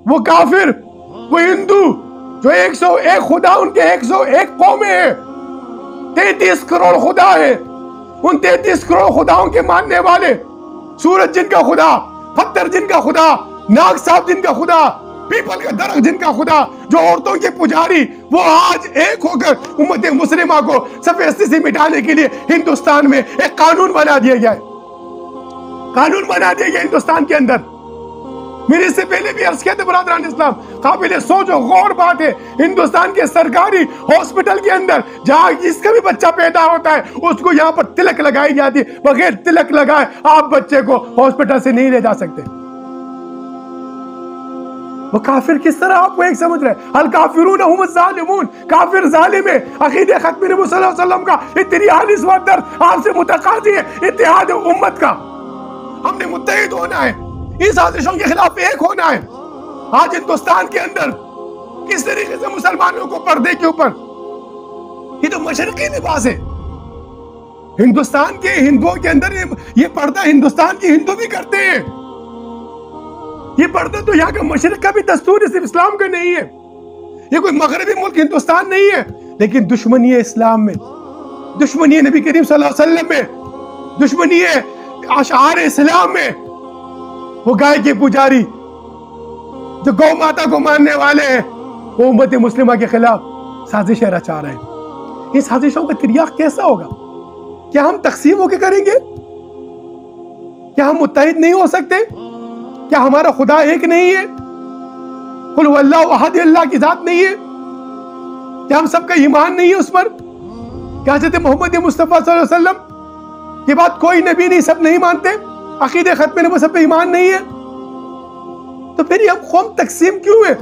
وہ کافر، وہ ہندو جو 101 خدا ان کے 101 قومیں ہیں، 33 کروڑ خدا ہے، ان 33 کروڑ خداؤں کے ماننے والے، سورج جن کا خدا، پتھر جن کا خدا، ناگ صاحب جن کا خدا، پیپل کا درخت جن کا خدا، جو عورتوں کے پجاری، وہ آج ایک ہو کر امت مسلمہ کو سفیدی سے مٹانے کے لیے ہندوستان میں ایک قانون بنا دیا گیا ہے، قانون بنا دیا گیا ہندوستان کے اندر۔ میرے سے پہلے بھی عرض کیا تھا برادران اسلام، قابل سوچ و غور بات ہے، ہندوستان کے سرکاری ہاسپٹل کے اندر جہاں جس کا بھی بچہ پیدا ہوتا ہے اس کو یہاں پر تلک لگائی جاتی ہے، بغیر تلک لگائے آپ بچے کو ہاسپٹل سے نہیں لے جا سکتے۔ وہ کافر کس طرح آپ کو ایک سمجھ رہے ہیں؟ الکافرون هم الظالمون، کافر ظالم ہے۔ عقید ختم نبی صلی اللہ علیہ وسلم کا اتنی حادث و درد آپ سے متقاضی ہے اتحاد امت کا، ہم نے متحد ہونا ہے، ان سازشوں کے خلاف ایک ہونا ہے۔ آج ہندوستان کے اندر کس طریقے سے مسلمانوں کو پردے کے اوپر، یہ تو مشرقی لباس ہے، ہندوستان کے ہندوؤں کے اندر یہ پردہ ہندوستان کے ہندو بھی کرتے ہیں، یہ پردہ تو یہاں کا مشرق کا بھی دستور ہے، صرف اسلام کا نہیں ہے، یہ کوئی مغربی ملک ہندوستان نہیں ہے، لیکن دشمنی ہے اسلام میں، دشمنی ہے نبی کریم صلی اللہ علیہ وسلم میں، دشمنی ہے اشعار اسلام میں۔ وہ گائے کے پجاری جو گو ماتا کو ماننے والے ہیں، وہ امت مسلمہ کے خلاف سازشیں رچا رہے ہیں۔ ان سازشوں کا تریاق کیسا ہوگا؟ کیا ہم تقسیم ہو کے کریں گے؟ کیا ہم متحد نہیں ہو سکتے؟ کیا ہمارا خدا ایک نہیں ہے؟ قل هو اللہ احد، اللہ کی ذات نہیں ہے؟ کیا ہم سب کا ایمان نہیں ہے اس پر؟ کیا حضرت محمد مصطفیٰ صلی اللہ علیہ وسلم کی بات کوئی نبی نہیں، سب نہیں مانتے؟ عقید ختم نبوت سب پہ ایمان نہیں ہے؟ تو پھر یہ ہم قوم تقسیم کیوں ہے؟